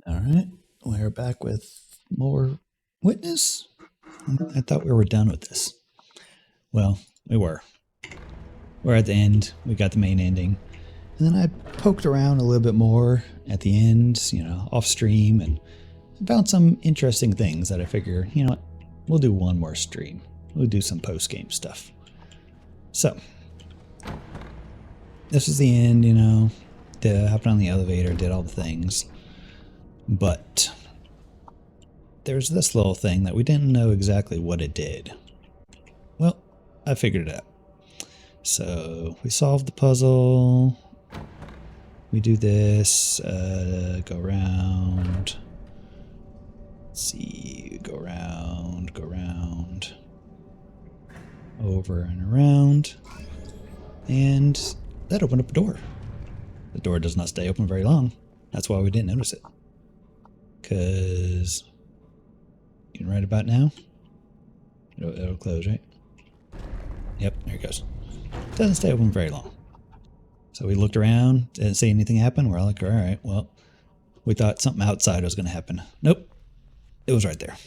All right, we're back with more Witness. I thought we were done with this. Well, we were. We're at the end. We got the main ending. And then I poked around a little bit more at the end, off stream, and found some interesting things that I figure, what, we'll do one more stream. We'll do some post game stuff. So, this is the end, hopped on the elevator, did all the things. But there's this little thing that we didn't know exactly what it did. Well, I figured it out. So we solved the puzzle. We do this, go around. Let's see, go around, over and around. And that opened up a door. The door does not stay open very long. That's why we didn't notice it. Because, right about now, it'll close, right? Yep, there it goes. Doesn't stay open very long. So we looked around, didn't see anything happen. We're like, all right, well, we thought something outside was going to happen. Nope, it was right there.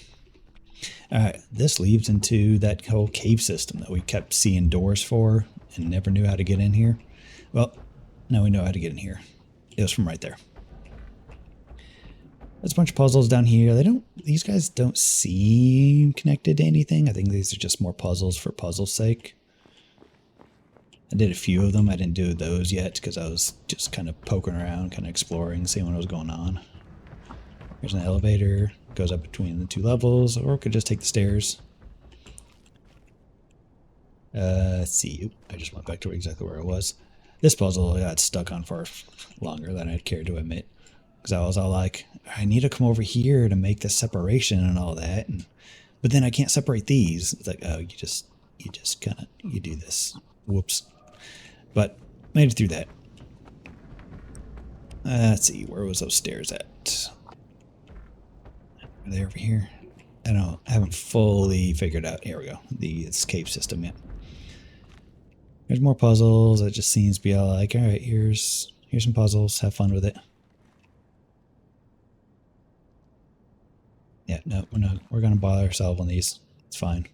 All right, this leads into that whole cave system that we kept seeing doors for and never knew how to get in here. Well, now we know how to get in here. It was from right there. There's a bunch of puzzles down here. These guys don't seem connected to anything. I think these are just more puzzles for puzzle's sake. I did a few of them. I didn't do those yet because I was just kind of poking around, kind of exploring, seeing what was going on. There's an elevator. Goes up between the two levels, or we could just take the stairs. Let's see. Oop, I just went back to exactly where I was. This puzzle I got stuck on for longer than I'd care to admit. Because I was all like, I need to come over here to make the separation and all that. But then I can't separate these. It's like, oh, you just do this. Whoops. But made it through that. Let's see, where was those stairs at? Are they over here? I haven't fully figured out. Here we go. The escape system, yeah. There's more puzzles. It just seems to be all like, all right, here's some puzzles. Have fun with it. Yeah, no, we're gonna bother ourselves on these. It's fine.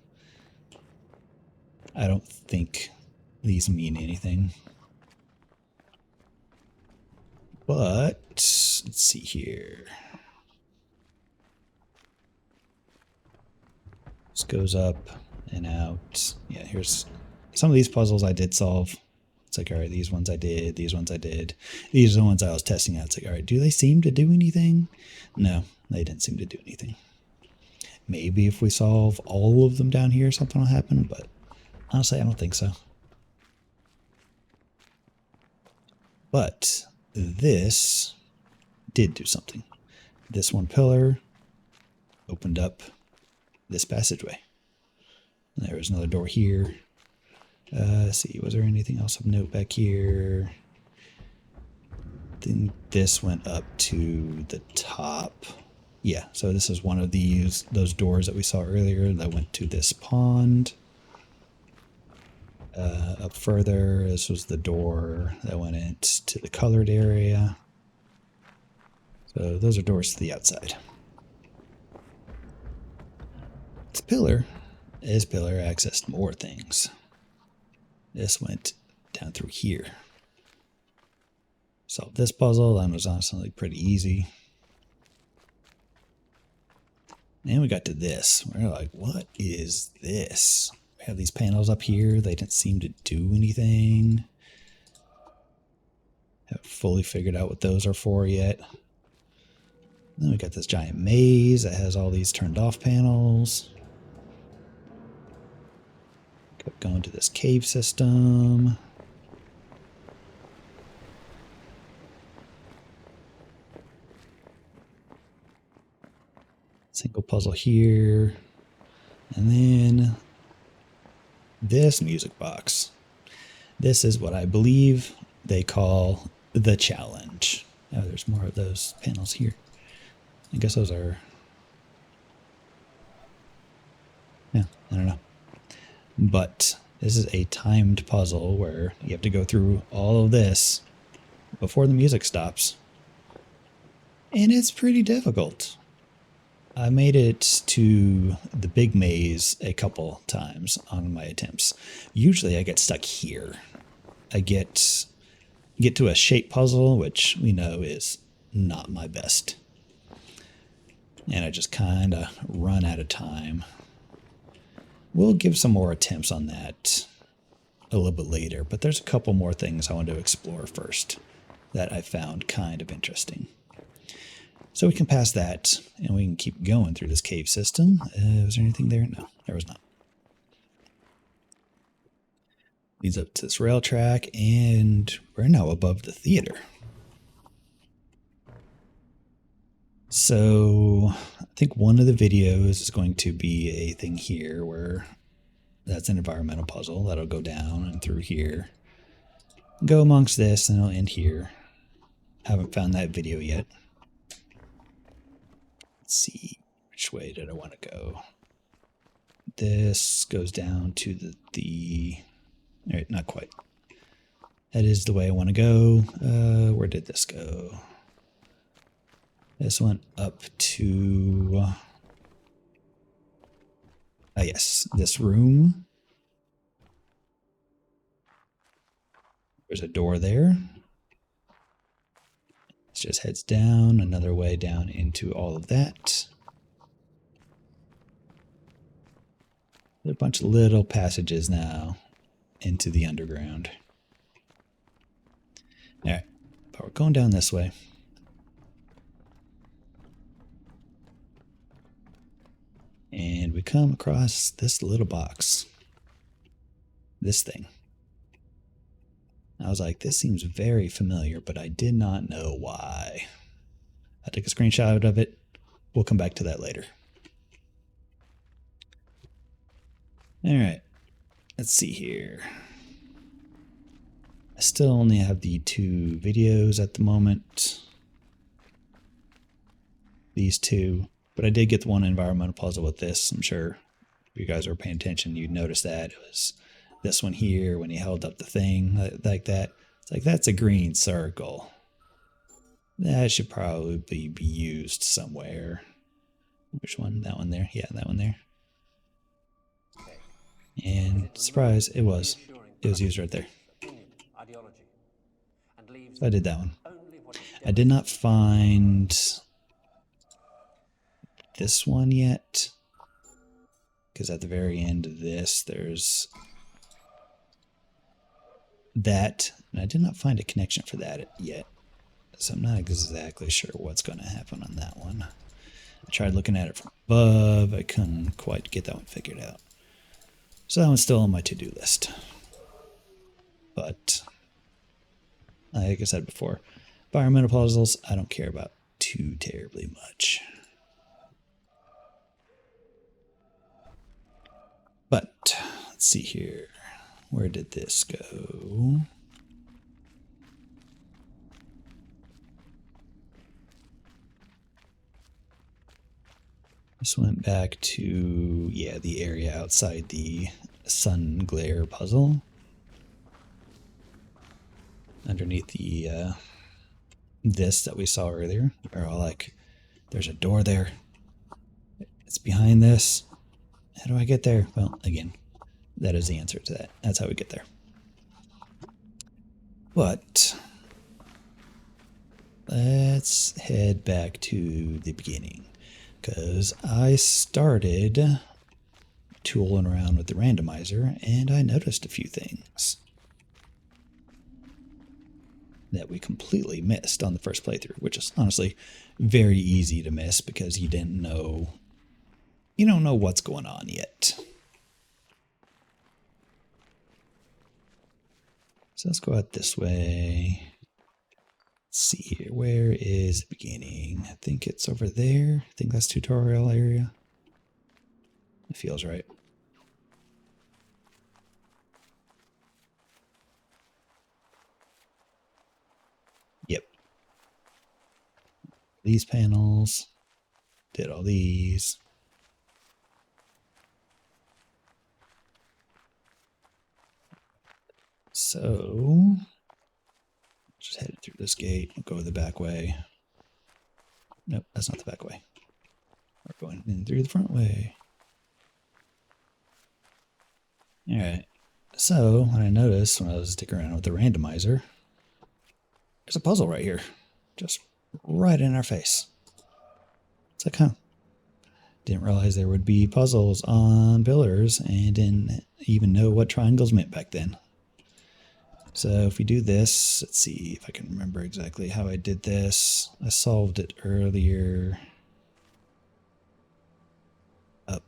I don't think these mean anything. But let's see here. This goes up and out. Yeah, here's some of these puzzles I did solve. It's like, all right, these ones I did, these ones I did. These are the ones I was testing out. It's like, all right, do they seem to do anything? No, they didn't seem to do anything. Maybe if we solve all of them down here, something will happen, but honestly, I don't think so. But this did do something. This one pillar opened up this passageway. There was another door here. Let's see, was there anything else of note back here? Then this went up to the top. Yeah, so this is one of those doors that we saw earlier that went to this pond. Up further, this was the door that went into the colored area. So those are doors to the outside. This pillar accessed more things. This went down through here. Solved this puzzle. That was honestly pretty easy. And we got to this. We're like, what is this? We have these panels up here. They didn't seem to do anything. Haven't fully figured out what those are for yet. Then we got this giant maze that has all these turned off panels. Kept going to this cave system. Single puzzle here. And then this music box. This is what I believe they call the challenge. Oh, there's more of those panels here. I guess those are... Yeah, I don't know. But this is a timed puzzle where you have to go through all of this before the music stops. And it's pretty difficult. I made it to the big maze a couple times on my attempts. Usually I get stuck here. I get to a shape puzzle, which we know is not my best. And I just kind of run out of time. We'll give some more attempts on that a little bit later, but there's a couple more things I want to explore first that I found kind of interesting. So we can pass that, and we can keep going through this cave system. Was there anything there? No, there was not. Leads up to this rail track, and we're now above the theater. So I think one of the videos is going to be a thing here where that's an environmental puzzle that'll go down and through here. Go amongst this, and it'll end here. Haven't found that video yet. Let's see, which way did I want to go? This goes down to the all right, not quite. That is the way I want to go. Where did this go? This went up to... yes, this room. There's a door there. It just heads down, another way down into all of that. A bunch of little passages now into the underground. All right, but we're going down this way. And we come across this little box. This thing. I was like, this seems very familiar, but I did not know why. I took a screenshot of it. We'll come back to that later. All right, let's see here. I still only have the 2 videos at the moment. These 2, but I did get the one environmental puzzle with this. I'm sure if you guys were paying attention, you'd notice that. It was this one here when he held up the thing like that. It's like, that's a green circle. That should probably be used somewhere. Which one? That one there? Yeah, that one there. And surprise, it was. It was used right there. So I did that one. I did not find this one yet, because at the very end of this, there's that, and I did not find a connection for that yet. So I'm not exactly sure what's going to happen on that one. I tried looking at it from above. I couldn't quite get that one figured out. So that one's still on my to-do list. But, like I said before, environmental puzzles I don't care about too terribly much. But, let's see here. Where did this go? This went back to, yeah, the area outside the sun glare puzzle. Underneath the, this that we saw earlier. We're all like, there's a door there. It's behind this. How do I get there? Well, again, that is the answer to that. That's how we get there. But let's head back to the beginning, because I started tooling around with the randomizer and I noticed a few things that we completely missed on the first playthrough, which is honestly very easy to miss because you don't know what's going on yet. So let's go out this way. Let's see here. Where is the beginning? I think it's over there. I think that's tutorial area. It feels right. Yep. These panels. Did all these. So, just headed through this gate. We'll go the back way. Nope, that's not the back way. We're going in through the front way. Alright. So, what I noticed when I was sticking around with the randomizer, there's a puzzle right here. Just right in our face. It's like, huh. Didn't realize there would be puzzles on pillars and didn't even know what triangles meant back then. So if we do this, let's see if I can remember exactly how I did this. I solved it earlier. Up.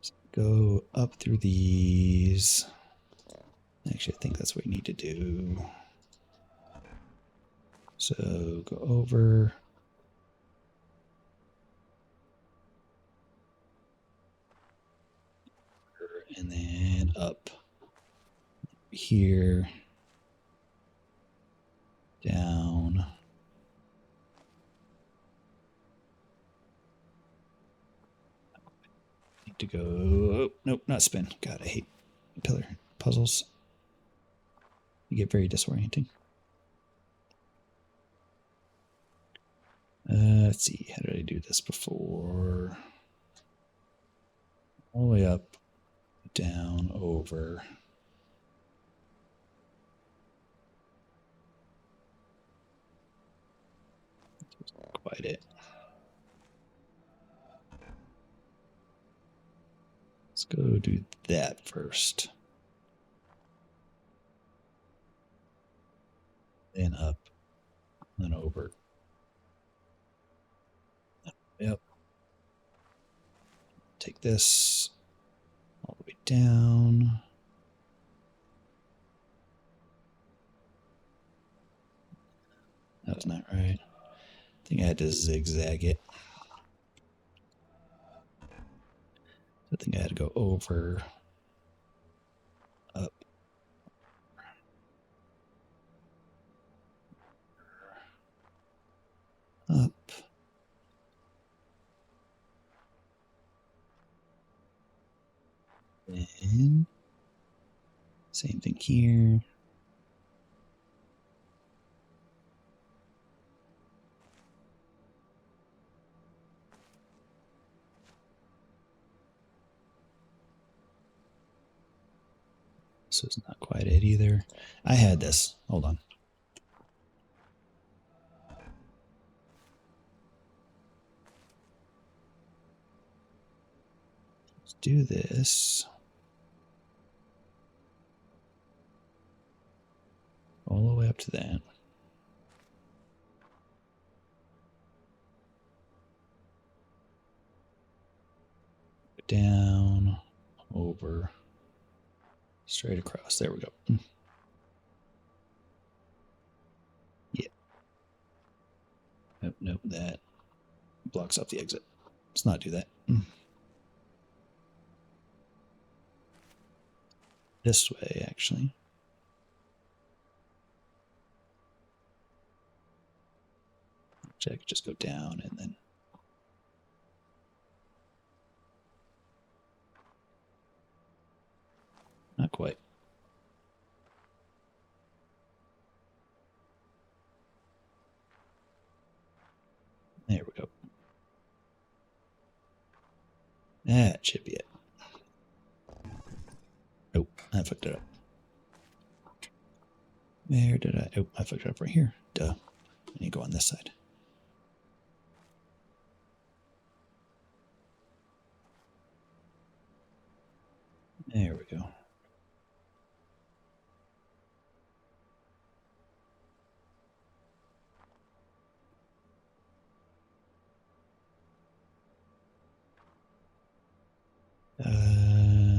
So go up through these. Actually, I think that's what we need to do. So go over. And then up. Here. Down. Need to go. Oh, nope, not spin. God, I hate pillar puzzles. You get very disorienting. Let's see. How did I do this before? All the way up, down, over. Quite it. Let's go do that first. Then up, then over. Yep. Take this all the way down. That was not right. I think I had to zigzag it. I think I had to go over, up, up. Then, same thing here. This is not quite it either. I had this. Hold on. Let's do this. All the way up to that. Down, over, straight across. There we go. Yeah. Nope, nope, that blocks off the exit. Let's not do that. This way, actually. Actually, I could just go down and then. Not quite. There we go. That should be it. Oh, I fucked it up. Where did I? Oh, I fucked it up right here. Duh. I need to go on this side. There we go.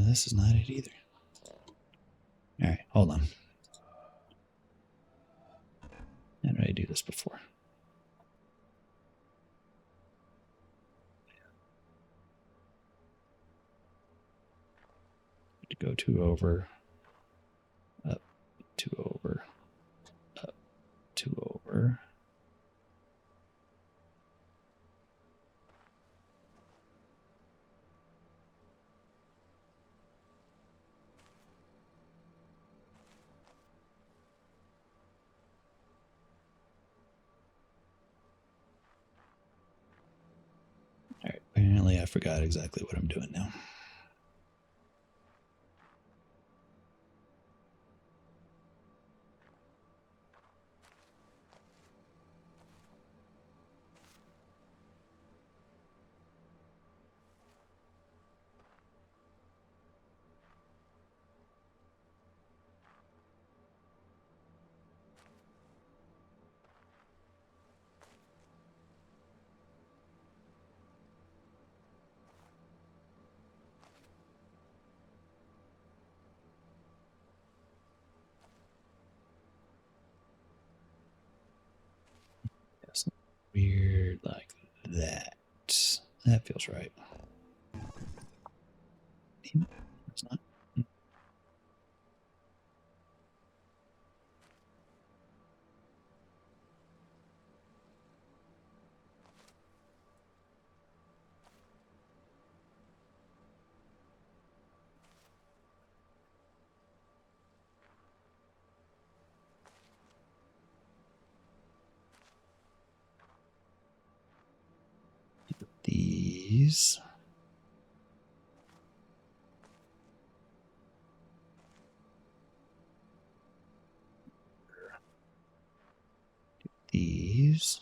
This is not it either. All right, hold on. How did I do this before? To go 2 over, up, 2 over, up, 2 over. forgot exactly what I'm doing now. Something weird like that. That feels right. It's not. These. These.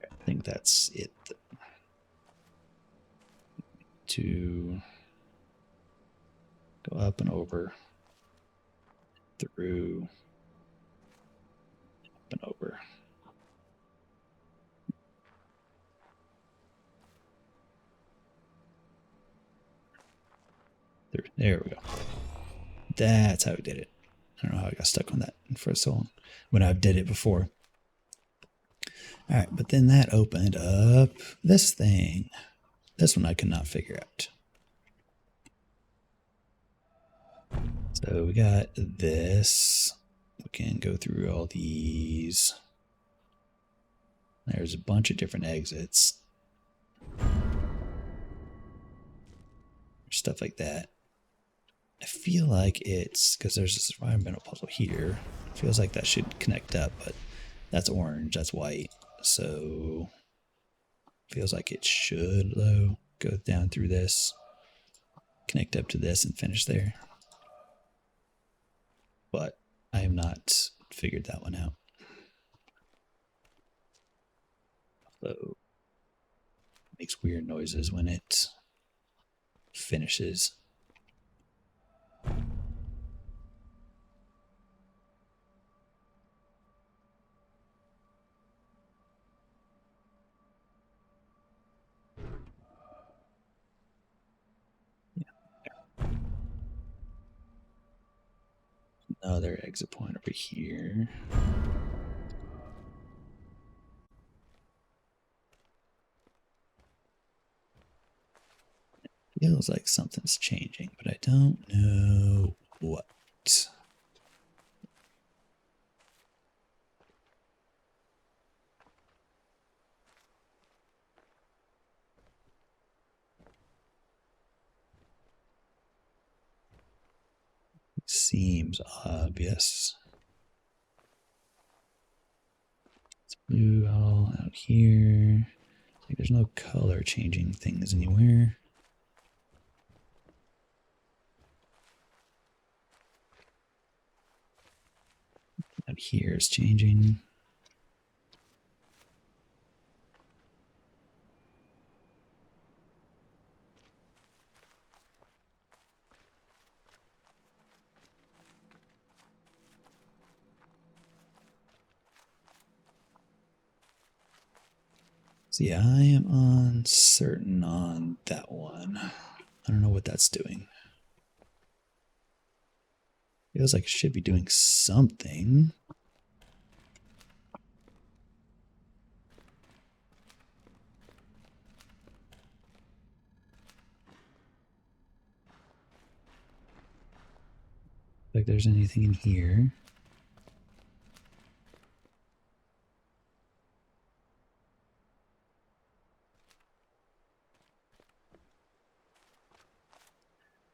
I think that's it. To go up and over, through, up and over. There we go. That's how we did it. I don't know how I got stuck on that for so long when I did it before. All right, but then that opened up this thing. This one I could not figure out. So we got this. We can go through all these. There's a bunch of different exits. Stuff like that. I feel like it's because there's this environmental puzzle here. It feels like that should connect up, but that's orange, that's white. So feels like it should though go down through this, connect up to this, and finish there. But I have not figured that one out. So it makes weird noises when it finishes. Another exit point over here. Feels like something's changing, but I don't know what. Seems obvious. It's blue all out here. Like there's no color changing things anywhere. Out here is changing. See, I am uncertain on that one. I don't know what that's doing. Feels like it should be doing something. Like there's anything in here.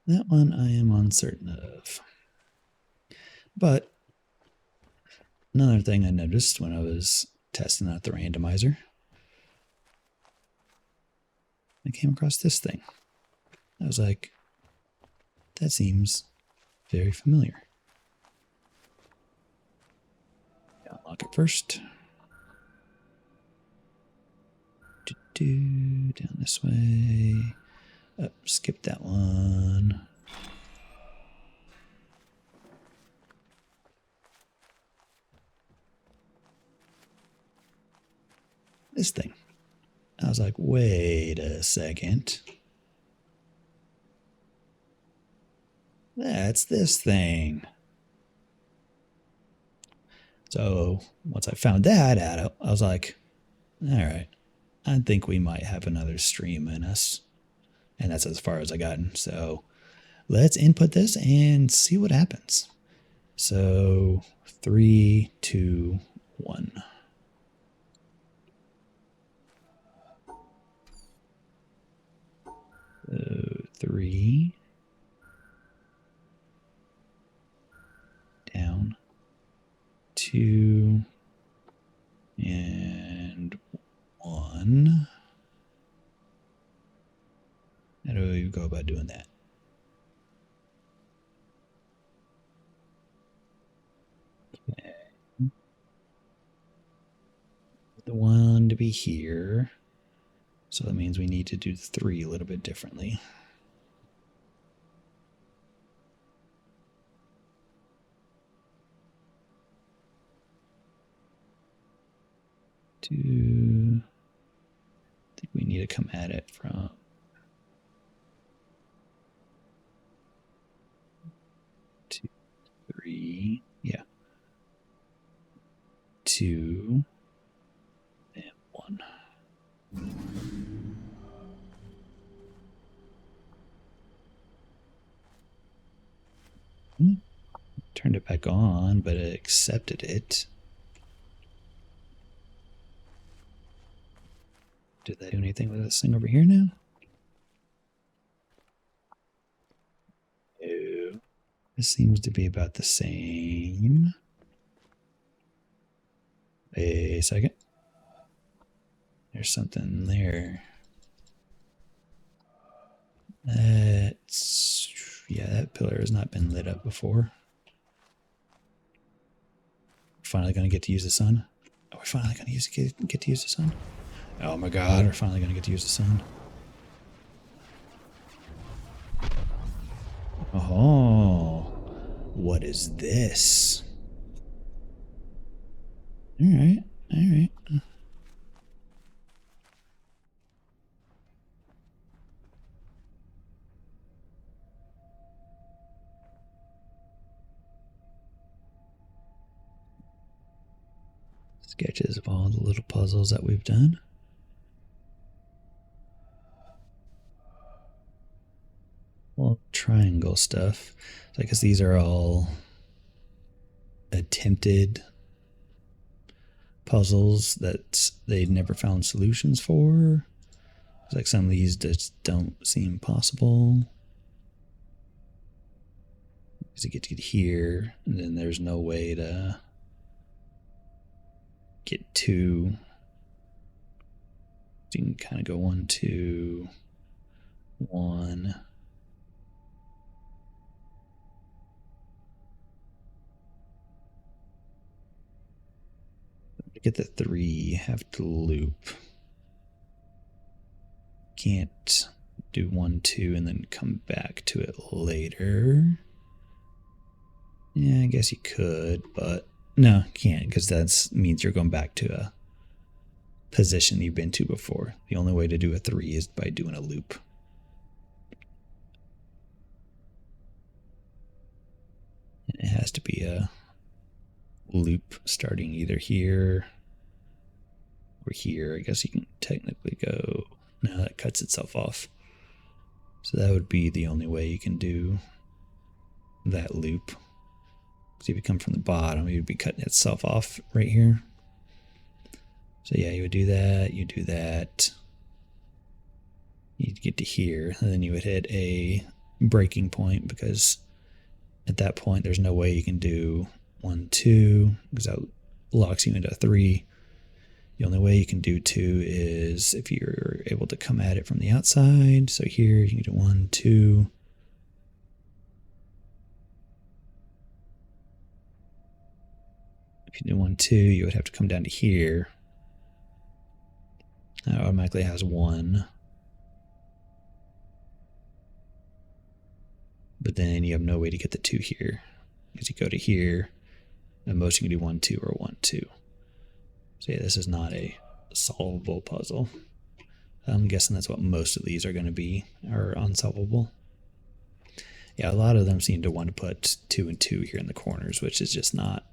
That one I am uncertain of. But another thing I noticed when I was testing out the randomizer, I came across this thing. I was like, that seems very familiar. Unlock it first. Down this way. Up, skip that one. This thing. I was like, wait a second. That's this thing. So once I found that out, I was like, all right, I think we might have another stream in us. And that's as far as I gotten. So let's input this and see what happens. So 3, 2, 1. So 3 down, 2 and 1. How do we go about doing that? Okay. The 1 to be here. So that means we need to do the 3 a little bit differently. I think we need to come at it from 2, 3, yeah, 2 and 1. Turned it back on, but it accepted it. Did that do anything with this thing over here now? No. This seems to be about the same. Wait a second. There's something there. Yeah, that pillar has not been lit up before. Finally gonna get to use the sun. Oh, we're finally gonna get to use the sun. Oh my god, we're finally gonna get to use the sun. Oh, what is this? All right, all right. Sketches of all the little puzzles that we've done. Well, triangle stuff. So I guess these are all attempted puzzles that they'd never found solutions for. It's like some of these just don't seem possible. Because you get to get here, and then there's no way to get to. So you can kind of go 1, 2, 1. To get the 3, you have to loop. Can't do 1, 2, and then come back to it later. Yeah, I guess you could, but no, can't, because that means you're going back to a position you've been to before. The only way to do a 3 is by doing a loop. And it has to be a loop starting either here or here. I guess you can technically go. No, that cuts itself off. So that would be the only way you can do that loop. Because if you come from the bottom, you'd be cutting itself off right here. So yeah, you would do that, you do that. You'd get to here, and then you would hit a breaking point because at that point, there's no way you can do 1, 2, because that locks you into 3. The only way you can do 2 is if you're able to come at it from the outside. So here you can do 1, 2. If you do 1, 2, you would have to come down to here. That automatically has 1. But then you have no way to get the 2 here. Because you go to here, and most you can do 1, 2 or 1, 2. So yeah, this is not a solvable puzzle. I'm guessing that's what most of these are going to be, are unsolvable. Yeah, a lot of them seem to want to put 2 and 2 here in the corners, which is just not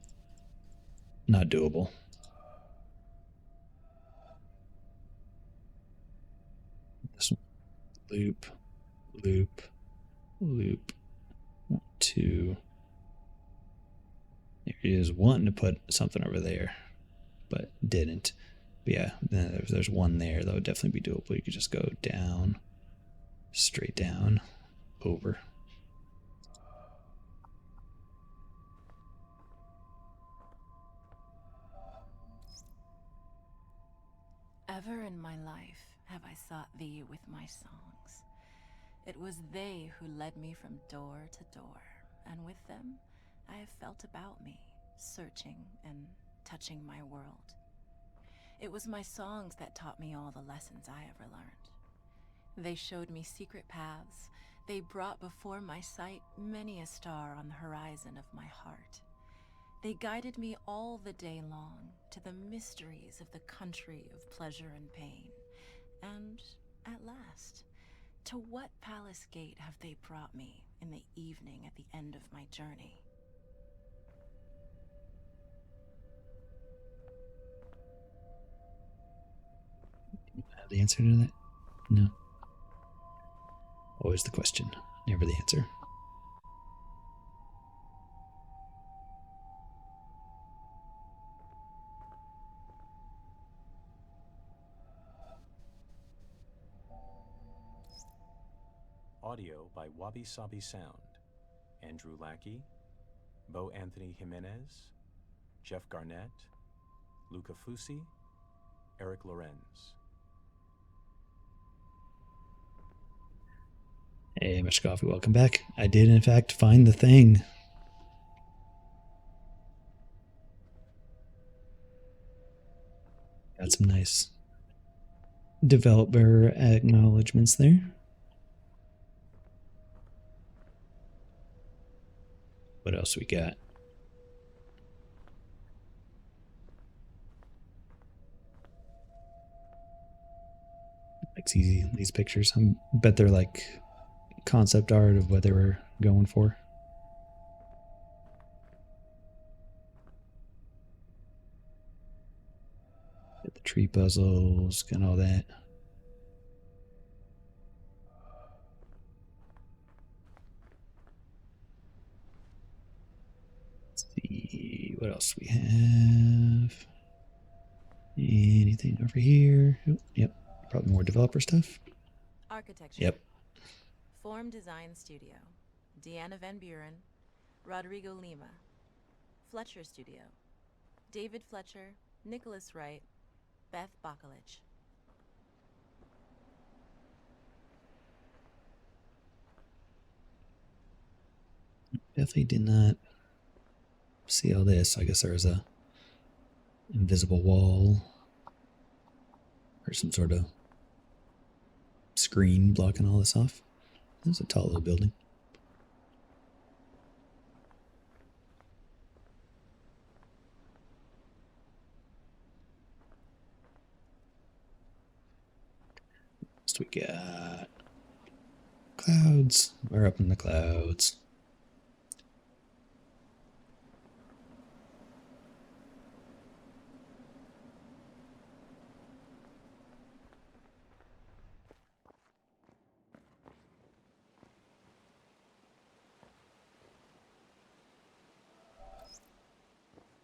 doable. This one, loop, loop, loop, 1, 2. There is one to put something over there, but didn't. But yeah, if there's one there, that would definitely be doable. You could just go down, straight down, over. Ever in my life have I sought thee with my songs. It was they who led me from door to door, and with them I have felt about me, searching and touching my world. It was my songs that taught me all the lessons I ever learned. They showed me secret paths. They brought before my sight many a star on the horizon of my heart. They guided me all the day long to the mysteries of the country of pleasure and pain. And at last, to what palace gate have they brought me in the evening at the end of my journey? Have the answer to that? No. Always the question, never the answer. Audio by Wabi Sabi Sound. Andrew Lackey, Bo Anthony Jimenez, Jeff Garnett, Luca Fusi, Eric Lorenz. Hey, Mr. Coffee, welcome back. I did, in fact, find the thing. Got some nice developer acknowledgements there. What else we got? Like these pictures. I bet they're like concept art of what they were going for. Got the tree puzzles and all that. Let's see what else we have. Anything over here? Oh, yep, probably more developer stuff. Architecture. Yep. Form Design Studio. Deanna Van Buren. Rodrigo Lima. Fletcher Studio. David Fletcher. Nicholas Wright. Beth Bacalich. Definitely did not see all this. I guess there's a invisible wall or some sort of screen blocking all this off. It's a tall little building. Next we got clouds. We're up in the clouds.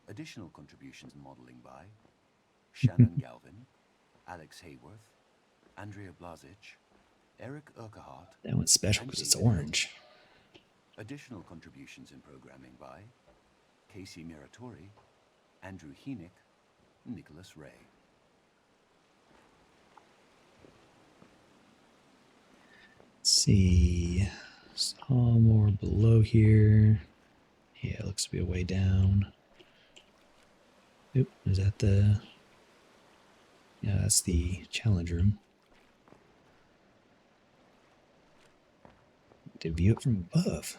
Additional contributions and modeling by Shannon Galvin, Alex Hayworth, Andrea Blazic, Eric Urquhart. That one's special because it's orange. Additional contributions in programming by Casey Muratori, Andrew Heenick, Nicholas Ray. Let's see. Saw more below here. Yeah, it looks to be a way down. Oop, is that the... Yeah, that's the challenge room. To view it from above.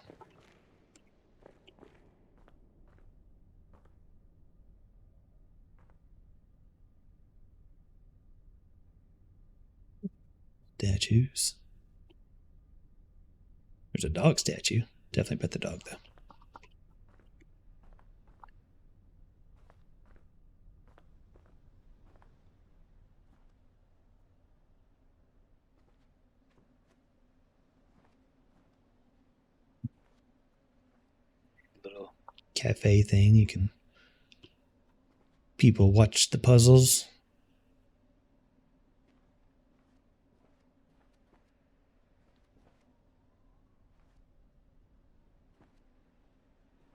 Statues. There's a dog statue. Definitely pet the dog, though. Little cafe thing. You can... People watch the puzzles.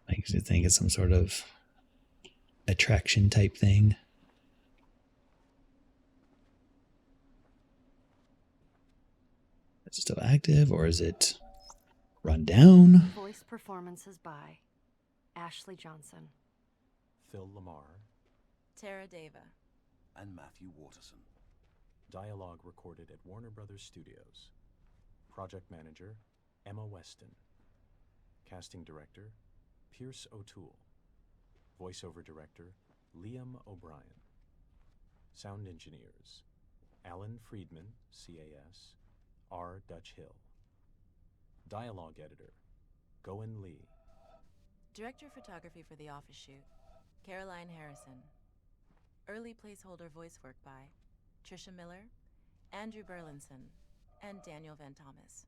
I usually think it's some sort of attraction type thing. Is it still active or is it run down? Voice performances by Ashley Johnson, Phil Lamar. Tara Deva. And Matthew Waterson. Dialogue recorded at Warner Brothers Studios. Project Manager, Emma Weston. Casting Director, Pierce O'Toole. Voiceover Director, Liam O'Brien. Sound Engineers, Alan Friedman, CAS, R. Dutch Hill. Dialogue Editor, Goen Lee. Director Photography for The Office Shoot, Caroline Harrison. Early placeholder voice work by Trisha Miller, Andrew Burlinson, and Daniel Van Thomas.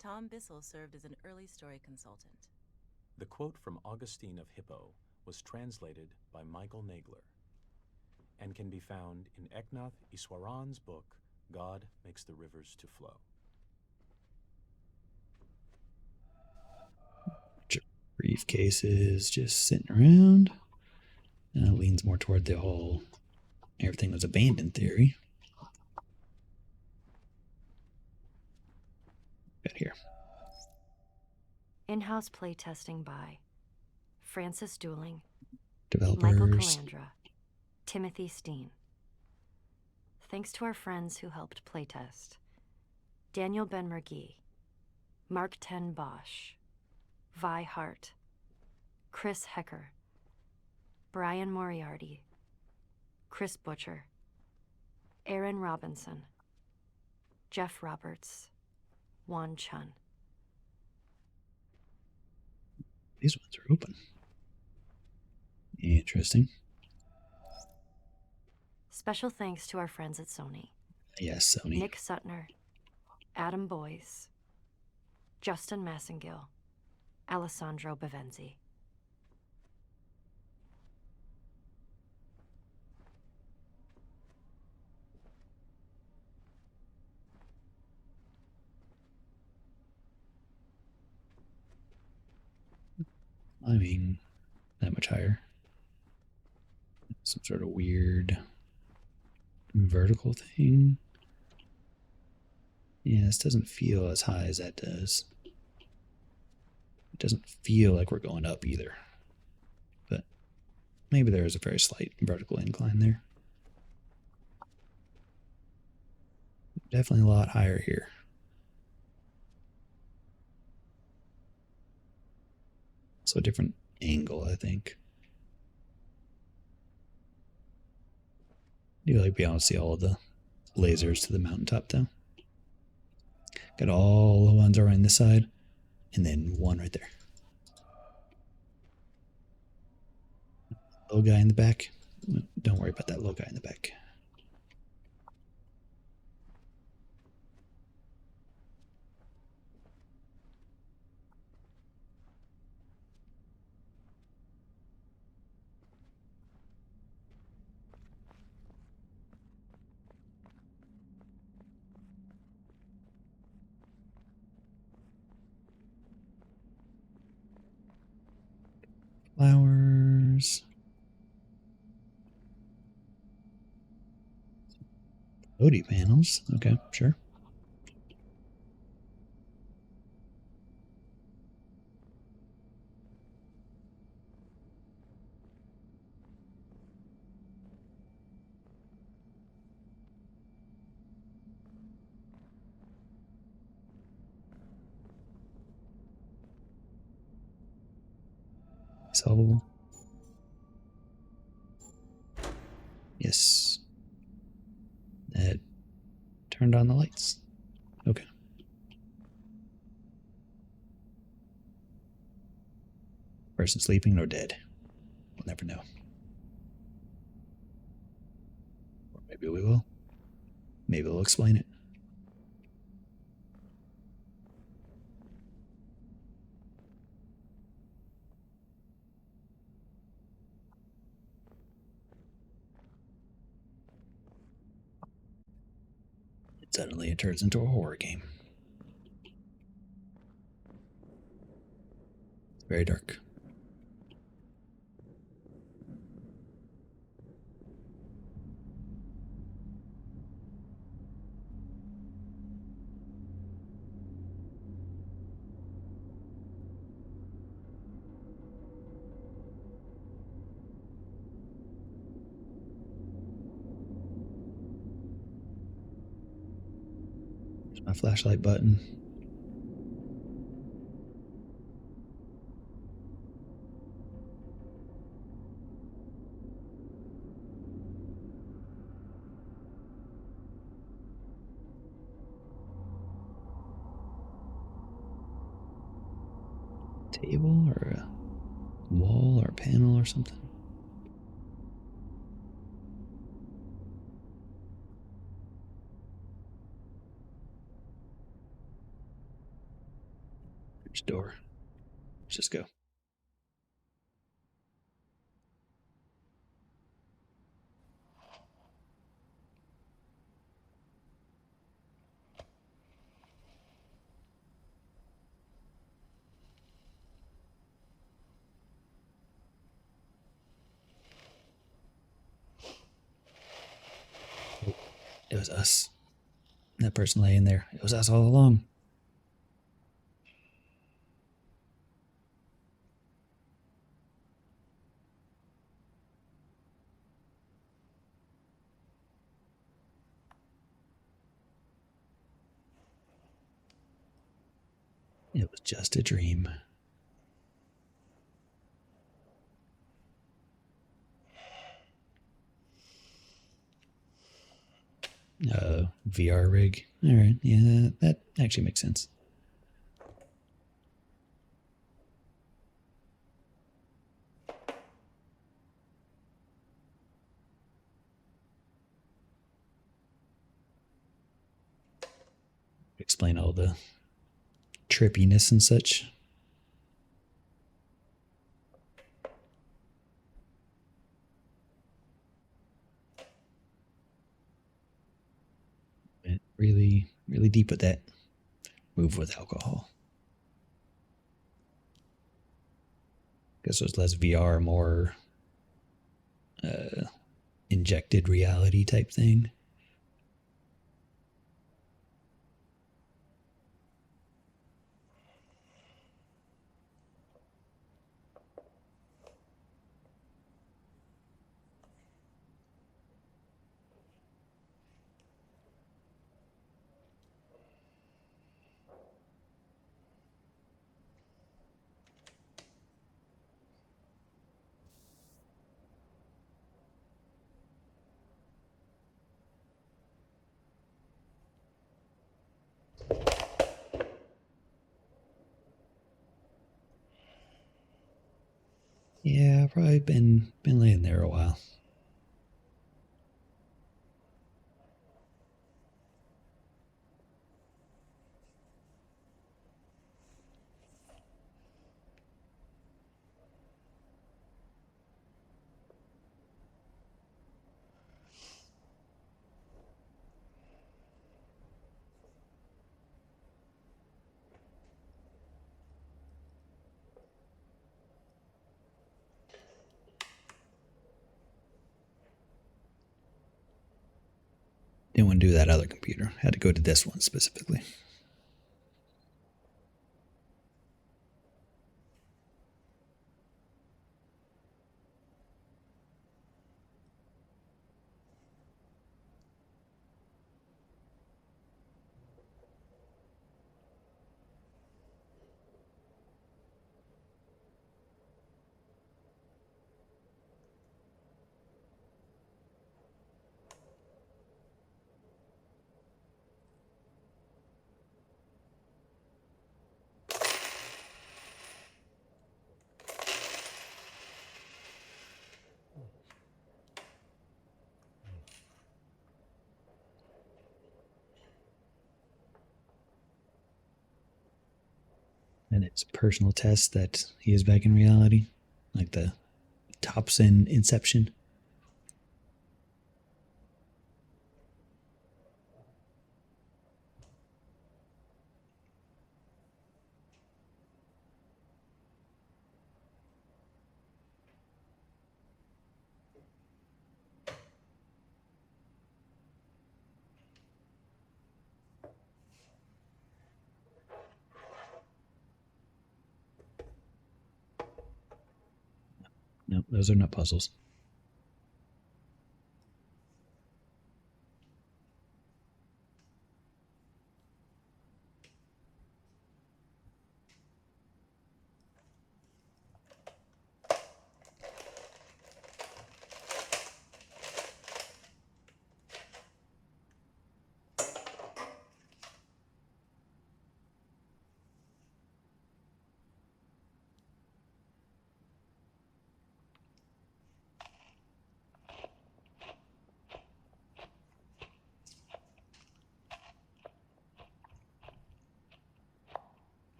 Tom Bissell served as an early story consultant. The quote from Augustine of Hippo was translated by Michael Nagler and can be found in Eknath Iswaran's book, God Makes the Rivers to Flow. Briefcases just sitting around. Leans more toward the whole everything was abandoned theory. Got here. in-house playtesting by Francis Dooling, Developers. Michael Calandra, Timothy Steen. Thanks to our friends who helped playtest: Daniel Ben-Mergui, Mark Ten Bosch, Vi Hart, Chris Hecker, Brian Moriarty, Chris Butcher, Aaron Robinson, Jeff Roberts, Juan Chun. These ones are open. Interesting. Special thanks to our friends at Sony: Yes, Sony. Nick Sutner, Adam Boyes, Justin Massengill, Alessandro Bevenzi. I mean, that much higher. Some sort of weird vertical thing. Yeah, this doesn't feel as high as that does. It doesn't feel like we're going up either. But maybe there is a very slight vertical incline there. Definitely a lot higher here. So a different angle, I think. Do you like be able to see all of the lasers to the mountaintop though? Got all the ones around this side, and then one right there. Little guy in the back. Don't worry about that little guy in the back. Flowers. Odie panels. Okay, sure. So, yes, that turned on the lights. Okay. Person sleeping or dead. We'll never know. Or maybe we will. Maybe we'll explain it. Suddenly it turns into a horror game. Very dark. There's my flashlight button. Table or a wall or a panel or something. There's door. Let's just go. It was us. That person laying there. It was us all along. It was just a dream. VR rig. All right. Yeah, that actually makes sense. Explain all the trippiness and such. Went really, really deep with that. Move with alcohol. Guess it was less VR, more injected reality type thing. Yeah, probably been laying there a while. Didn't want to do that other computer. Had to go to this one specifically. And it's a personal test that he is back in reality, like the tops in Inception. No, those are not puzzles.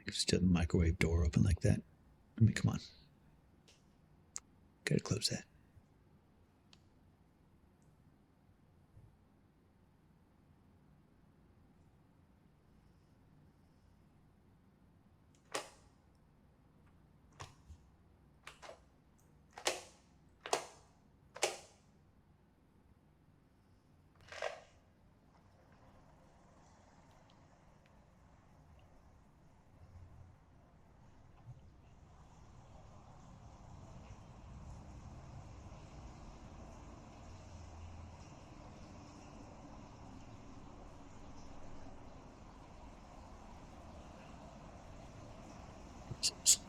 Just a microwave door open like that. I mean, come on. Gotta close that.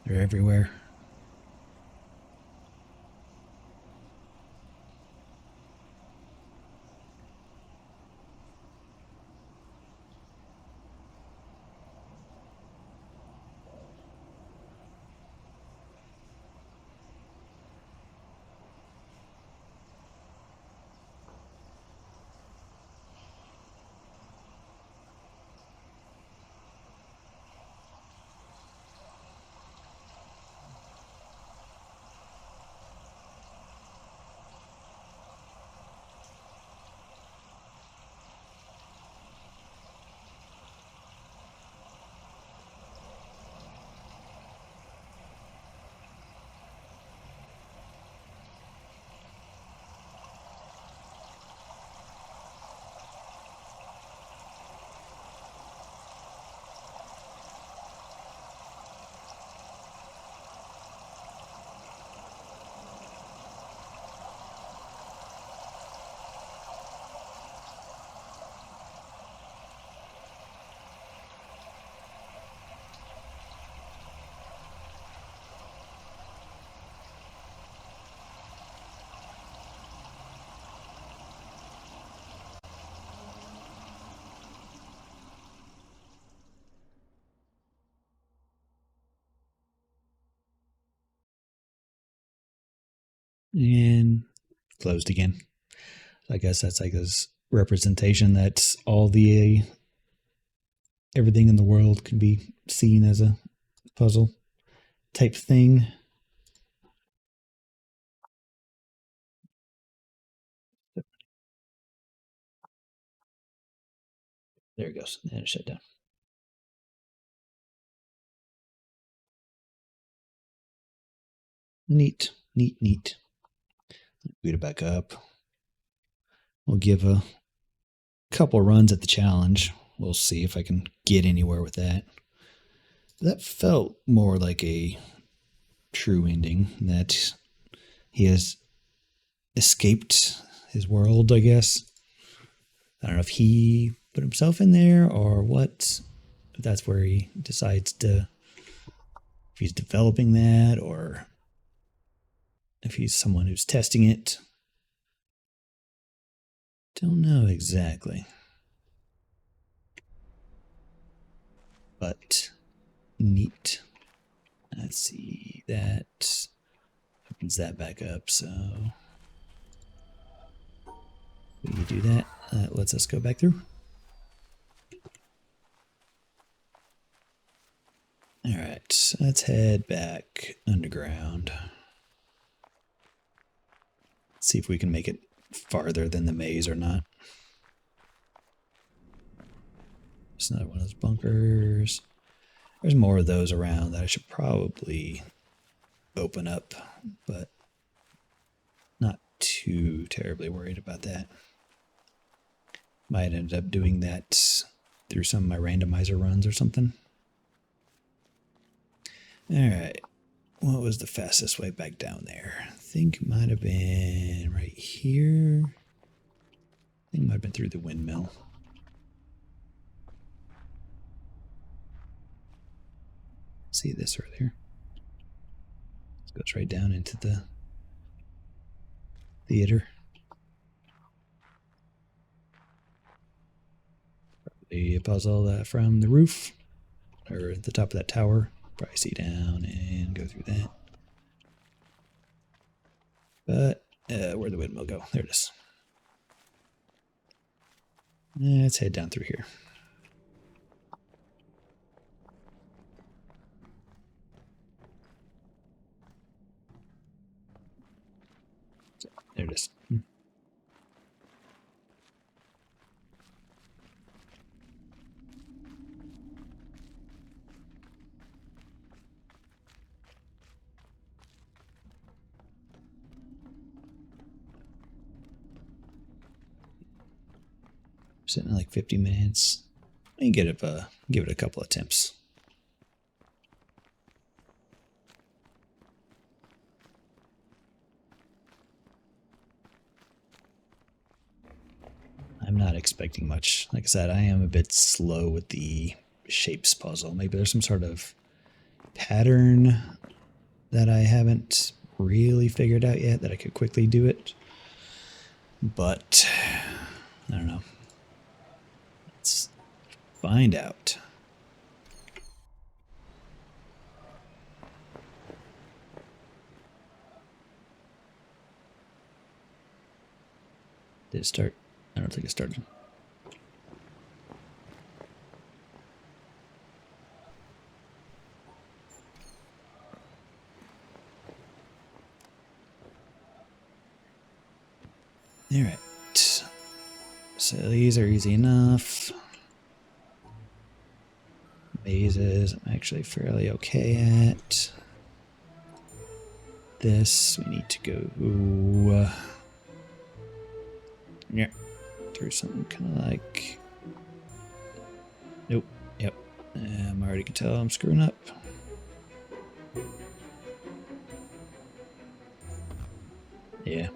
They're everywhere. And closed again. So I guess that's like this representation that all the everything in the world can be seen as a puzzle type thing. There it goes. And it shut down. Neat, neat, neat. Boot it back up. We'll give a couple runs at the challenge. We'll see if I can get anywhere with that. That felt more like a true ending, that he has escaped his world, I guess. I don't know if he put himself in there or what. If that's where he decides to, if he's developing that or if he's someone who's testing it. Don't know exactly. But neat. Let's see, that opens that back up, so we can do that. That lets us go back through. Alright, let's head back underground. See if we can make it farther than the maze or not. It's another one of those bunkers. There's more of those around that I should probably open up, but not too terribly worried about that. Might end up doing that through some of my randomizer runs or something. Alright, what was the fastest way back down there? I think it might have been right here. I think it might have been through the windmill. See this earlier. It goes right down into the theater. Probably a puzzle from the roof or the top of that tower. Probably see down and go through that. But where'd the windmill go? There it is. Let's head down through here. There it is. Sitting at like 50 minutes. I can give it a couple attempts. I'm not expecting much. Like I said, I am a bit slow with the shapes puzzle. Maybe there's some sort of pattern that I haven't really figured out yet that I could quickly do it. But I don't know. Let's find out. Did it start? I don't think it started. All right. So these are easy enough. Mazes, I'm actually fairly okay at. This, we need to go yeah, through something kind of like, nope, yep, I already can tell I'm screwing up. Yeah,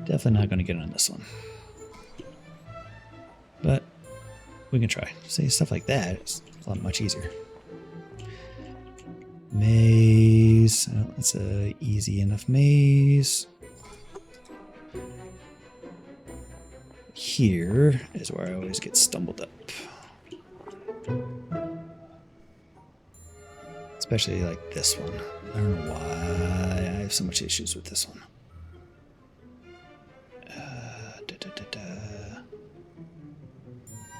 definitely not going to get on this one, but we can try. See, stuff like that is a lot much easier. Maze, oh, that's a easy enough maze. Here is where I always get stumbled up. It's Especially like this one. I don't know why I have so much issues with this one.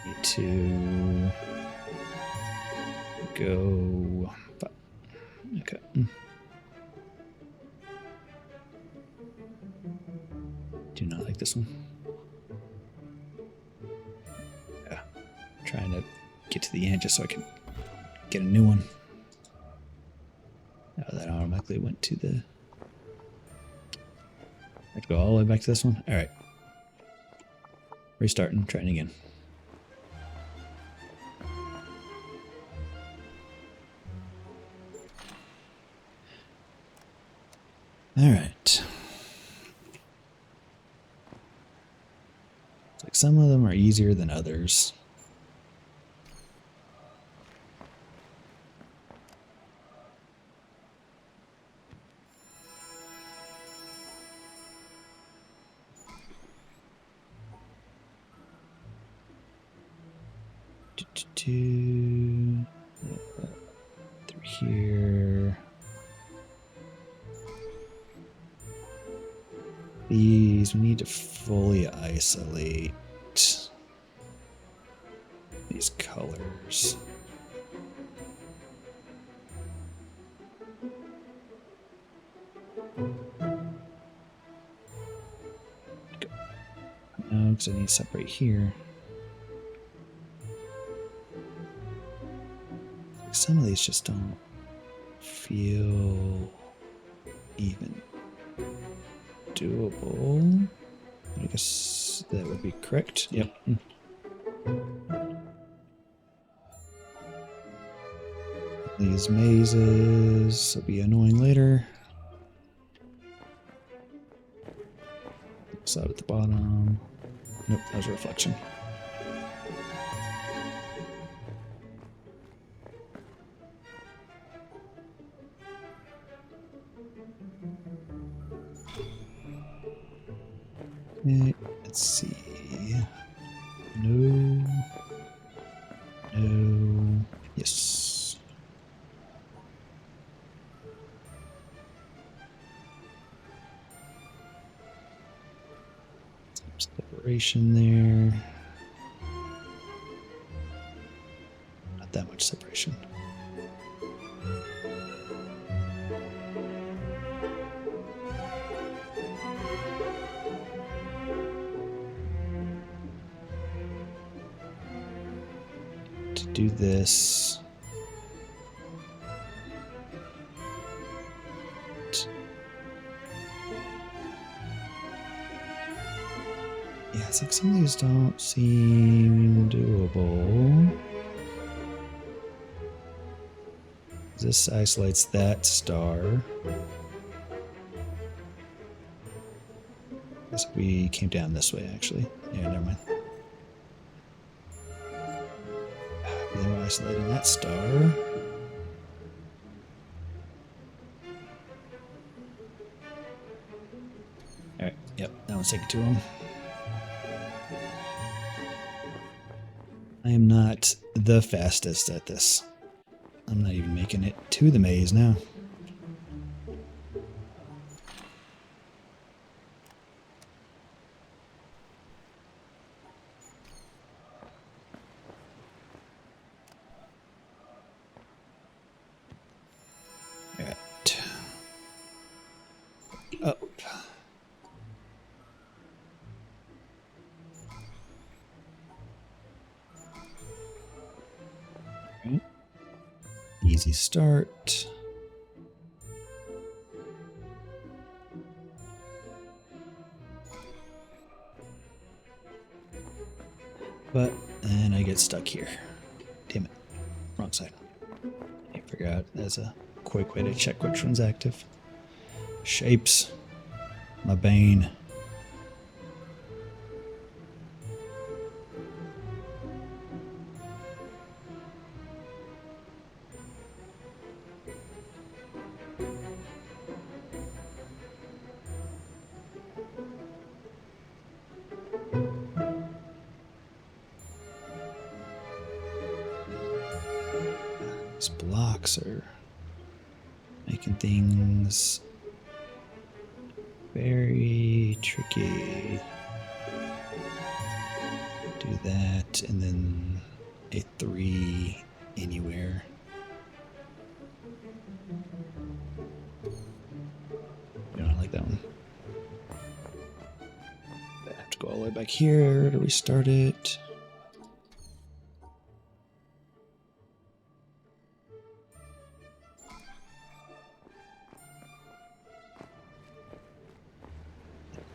Need to go. Okay. Do not like this one. Yeah. Trying to get to the end just so I can get a new one. Oh, that automatically went to the... I have to go all the way back to this one? Alright. Restarting, trying again. Alright. It's like some of them are easier than others. Through here. These we need to fully isolate these colors. No, because I need to separate here. Some of these just don't feel even doable. I guess that would be correct. Yep. These mazes will be annoying later. It's out at the bottom. Nope, that was a reflection. Okay, let's see. No. No. Yes. Separation there. Not that much separation. To do this. Yeah, it's like some of these don't seem doable. This isolates that star. Guess we came down this way, actually. Yeah, never mind. Then we're isolating that star. Alright, yep, that one's taking too long. I am not the fastest at this. I'm not even making it to the maze now. Alright. Up. Alright. Easy start. But then I get stuck here. Damn it. Wrong side. I figure out there's a quick way to check which one's active. Shapes. My bane. These blocks are Making things very tricky. Do that, and then a 3 anywhere. I don't like that one. I have to go all the way back here to restart it.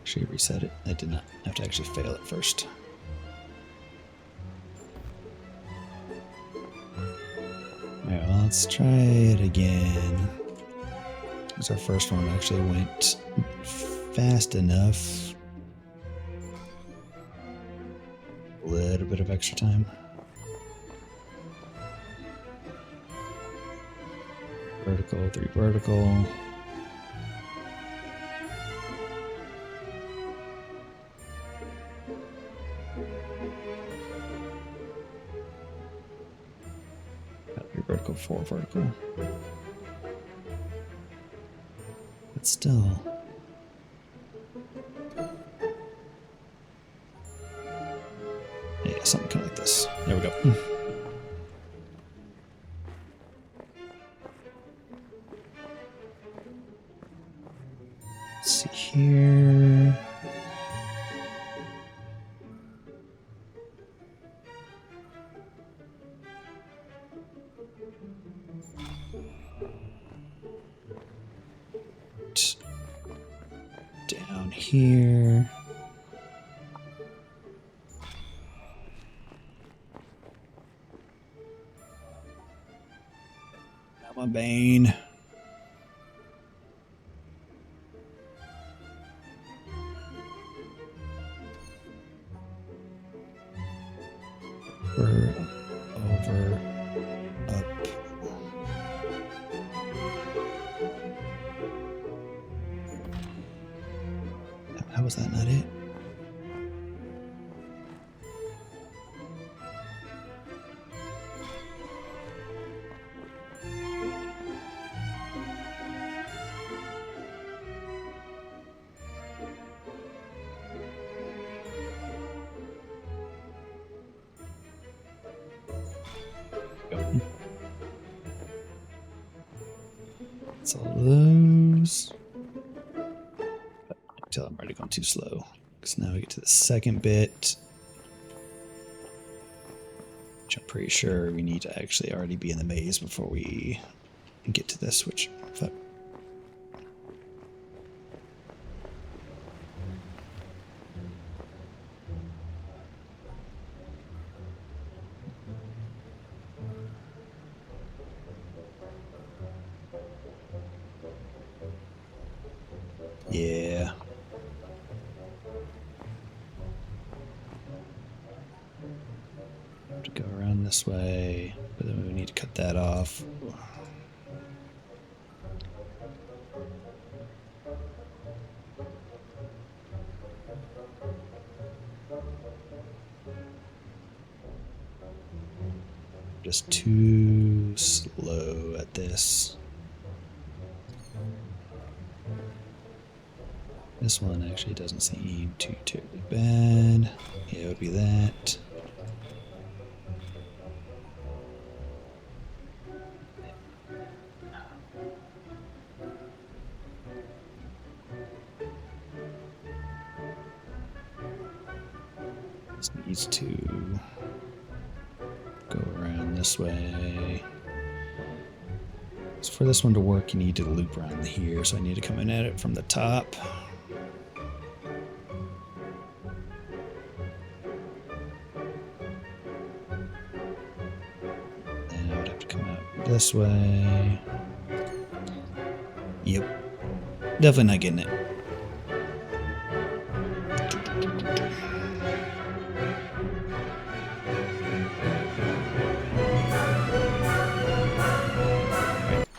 Actually reset it. I did not have to actually fail it first. Alright, well, let's try it again. Because our first one actually went fast enough. A little bit of extra time. Vertical, 3 vertical. Vertical, 4 vertical. But still. Yeah, something kind of like this. There we go. Let's see here. Down here. Not my Bane. Over, up. How was that not it? That's all those. Until I'm already going too slow. Because now we get to the second bit. Which I'm pretty sure we need to actually already be in the maze before we get to this, which, fuck. Yeah. Have to go around this way, but then we need to cut that off. Just too slow at this. This one actually doesn't seem too terribly bad. Yeah, it would be that. This needs to go around this way. So for this one to work, you need to loop around here. So I need to come in at it from the top. Then I would have to come out this way. Yep. Definitely not getting it.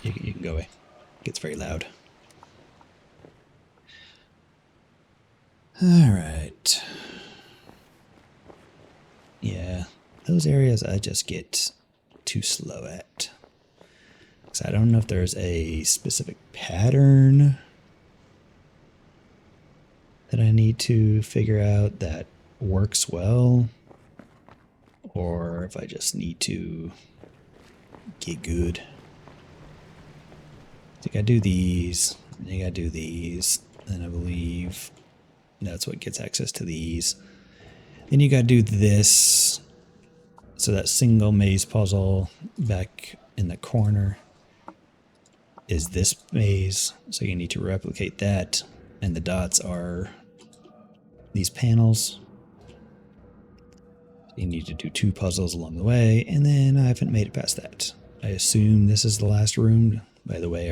You can go away. It gets very loud. Alright. Yeah, those areas I just get too slow at. So I don't know if there's a specific pattern that I need to figure out that works well, or if I just need to get good. I think I do these, I think I do these, and I believe that's what gets access to these. Then you gotta do this. So that single maze puzzle back in the corner is this maze. So you need to replicate that. And the dots are these panels. You need to do 2 puzzles along the way. And then I haven't made it past that. I assume this is the last room. By the way,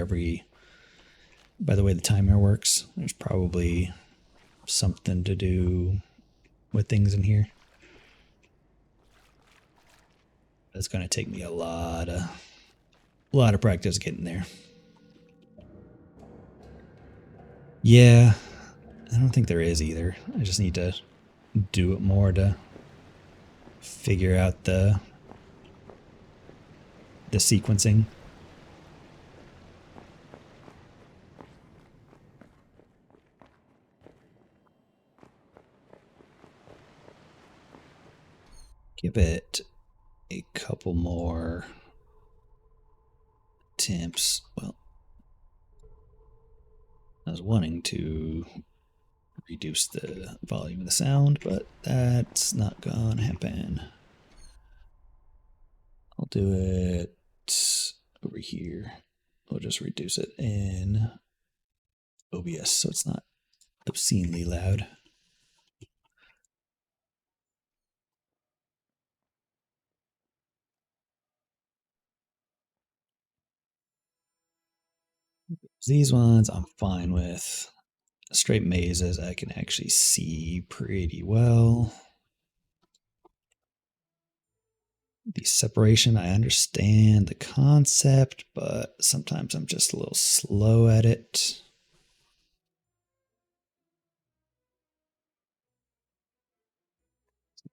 the timer works, there's probably something to do with things in here. It's going to take me a lot of practice getting there. Yeah, I don't think there is either. I just need to do it more to figure out the sequencing. Give it a couple more attempts. Well, I was wanting to reduce the volume of the sound, but that's not gonna happen. I'll do it over here. We'll just reduce it in OBS so it's not obscenely loud. These ones I'm fine with. Straight mazes I can actually see pretty well. The separation, I understand the concept, but sometimes I'm just a little slow at it.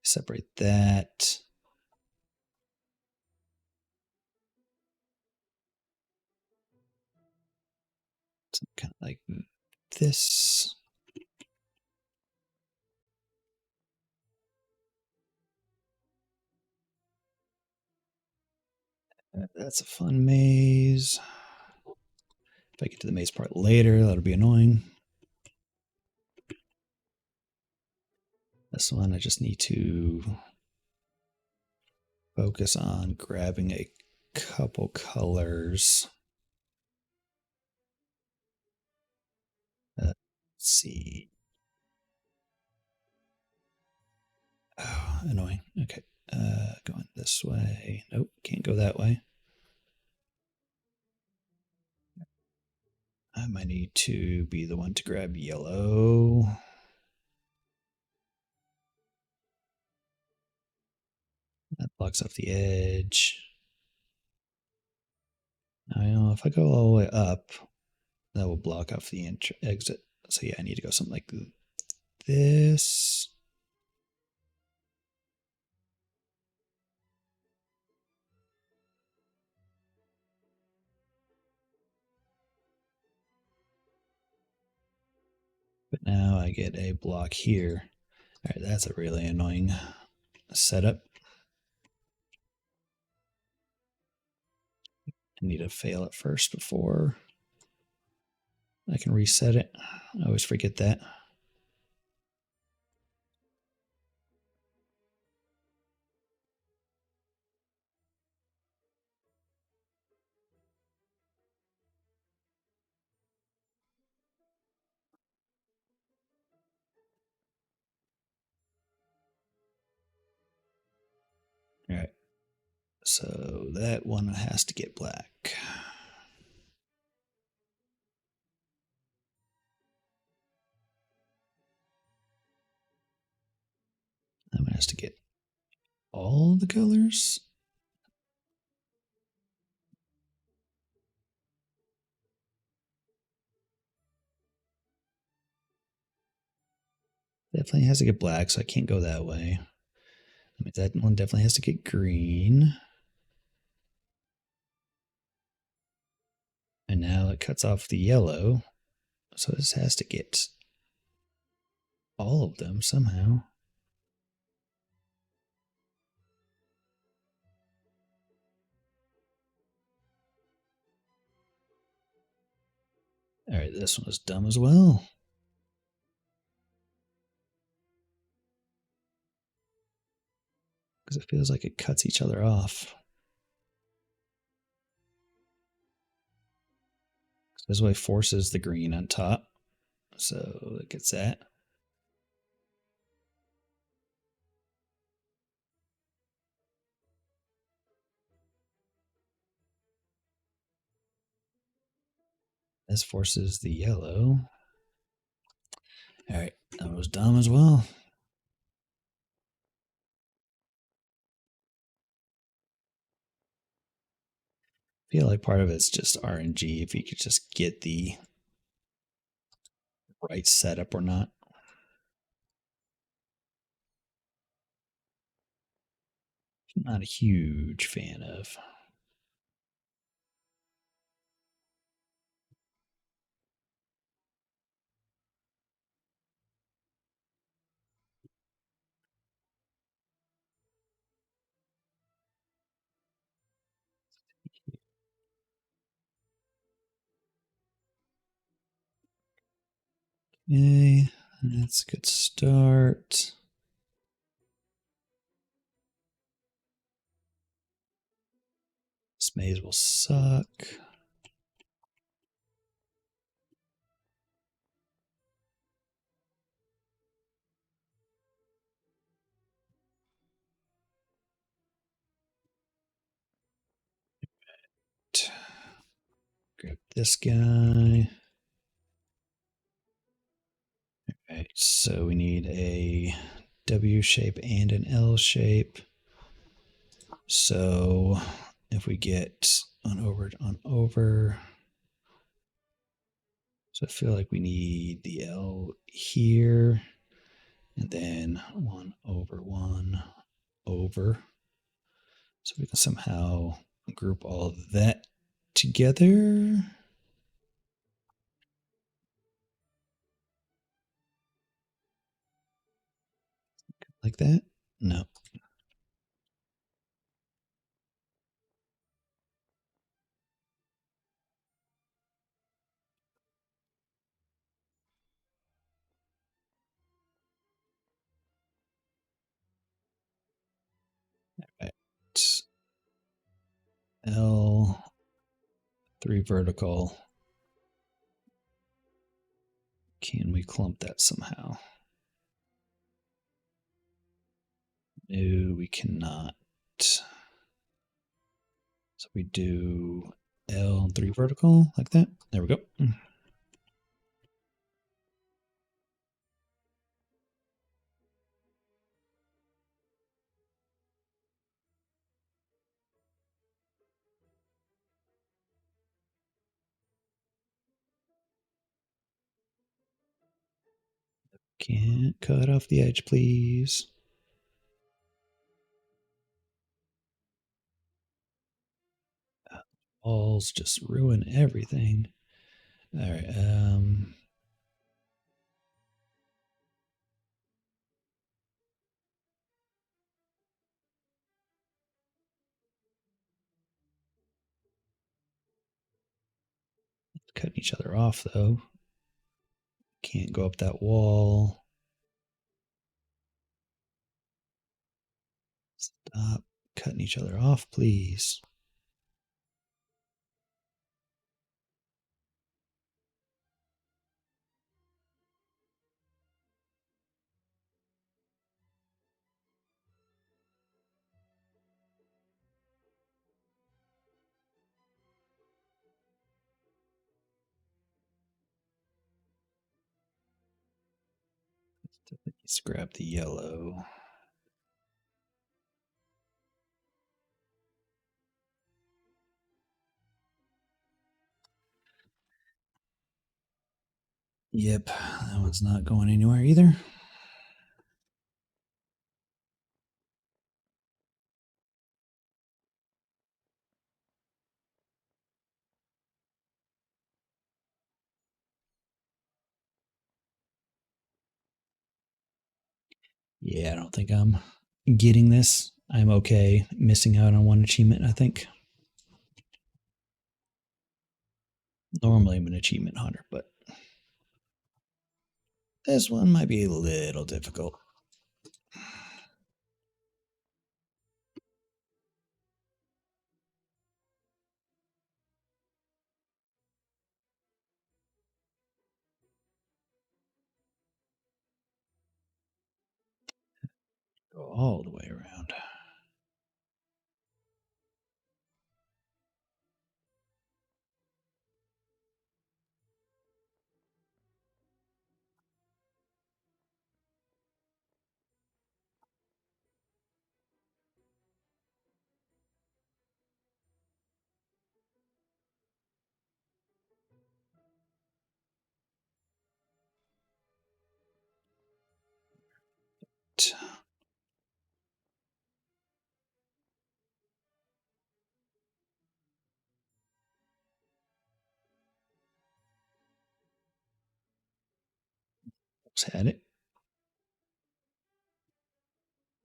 Separate that. So kind of like this. That's a fun maze. If I get to the maze part later, that'll be annoying. This one I just need to focus on grabbing a couple colors. Let's see. Oh, annoying. Okay. Going this way. Nope, can't go that way. I might need to be the one to grab yellow. That blocks off the edge. Now, you know, if I go all the way up, that will block off the exit. So yeah, I need to go something like this. But now I get a block here. All right, that's a really annoying setup. I need to fail it first before I can reset it. I always forget that. All right. So that one has to get black. That one has to get all the colors. Definitely has to get black, so I can't go that way. I mean, that one definitely has to get green. And now it cuts off the yellow. So this has to get all of them somehow. All right, this one was dumb as well. Because it feels like it cuts each other off. This way forces the green on top. So it gets that. This forces the yellow. All right, that was dumb as well. I feel like part of it's just RNG if you could just get the right setup or not. Not a huge fan of. Okay, that's a good start. This maze will suck. Grab this guy. Alright, so we need a W shape and an L shape. So if we get on over. So I feel like we need the L here. And then 1 over. So we can somehow group all of that together. Like that? No. Right. L, 3 vertical. Can we clump that somehow? No, we cannot. So we do L and 3 vertical like that. There we go. Can't cut off the edge, please. Balls just ruin everything. All right. Cutting each other off though. Can't go up that wall. Stop cutting each other off, please. Let's grab the yellow. Yep, that one's not going anywhere either. Yeah, I don't think I'm getting this. I'm okay missing out on one achievement, I think. Normally I'm an achievement hunter, but this one might be a little difficult. Go all the way around. Almost had it.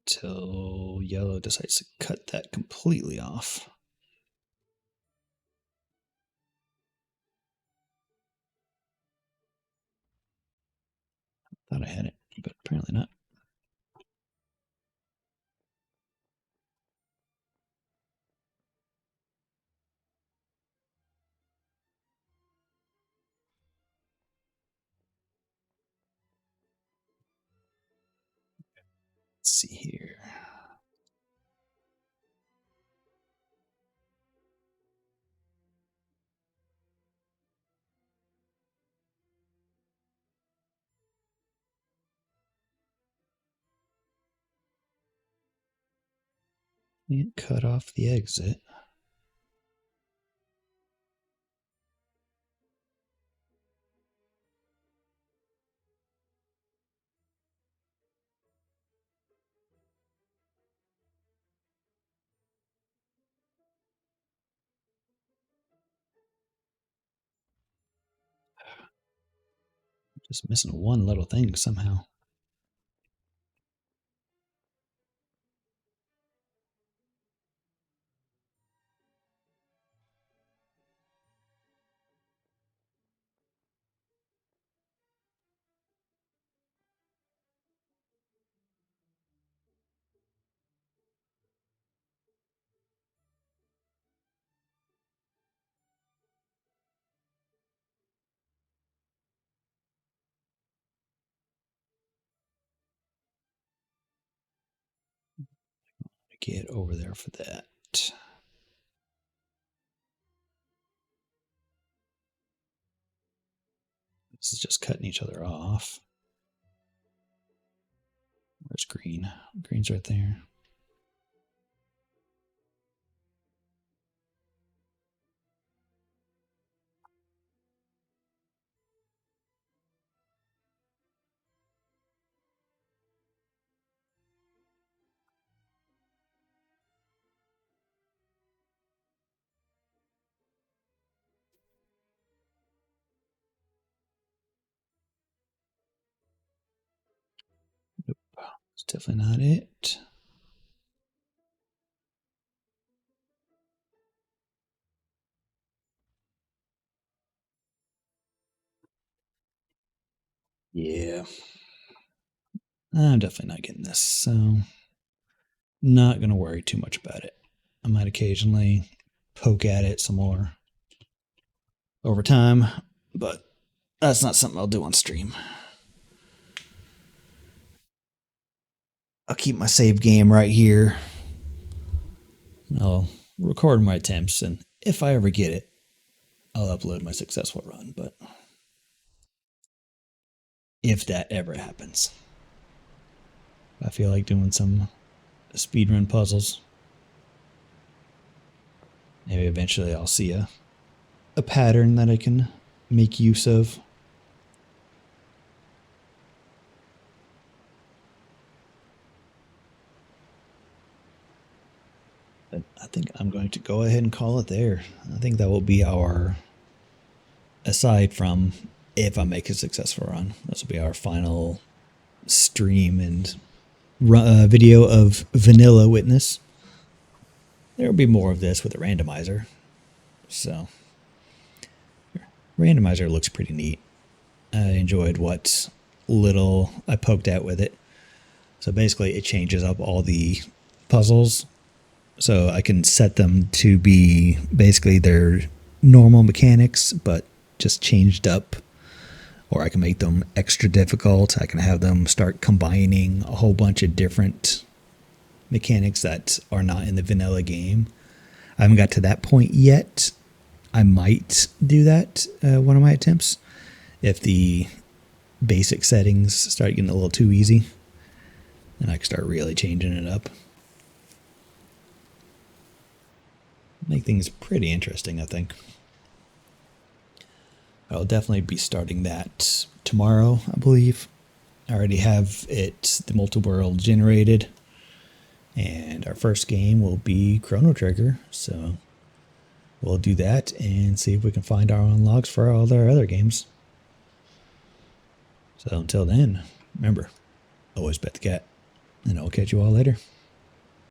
Till yellow decides to cut that completely off. Thought I had it, but apparently not. Let's see here. Can't cut off the exit. Just missing one little thing somehow. Get over there for that. This is just cutting each other off. Where's green? Green's right there. Nope. It's definitely not it. Yeah. I'm definitely not getting this, so not going to worry too much about it. I might occasionally poke at it some more over time, but that's not something I'll do on stream. I'll keep my save game right here. I'll record my attempts, and if I ever get it, I'll upload my successful run, but if that ever happens. I feel like doing some speedrun puzzles. Maybe eventually I'll see a pattern that I can make use of. But I think I'm going to go ahead and call it there. I think that will be our, aside from if I make a successful run, this will be our final stream and video of Vanilla Witness. There will be more of this with a randomizer. So, randomizer looks pretty neat. I enjoyed what little I poked at with it. So basically it changes up all the puzzles. So I can set them to be basically their normal mechanics, but just changed up. Or I can make them extra difficult. I can have them start combining a whole bunch of different mechanics that are not in the vanilla game. I haven't got to that point yet. I might do that one of my attempts if the basic settings start getting a little too easy, and I can start really changing it up. Make things pretty interesting, I think. I'll definitely be starting that tomorrow, I believe. I already have it, the multi-world generated, and our first game will be Chrono Trigger, so we'll do that and see if we can find our own logs for all our other games. So until then, remember, always bet the cat, and I'll catch you all later.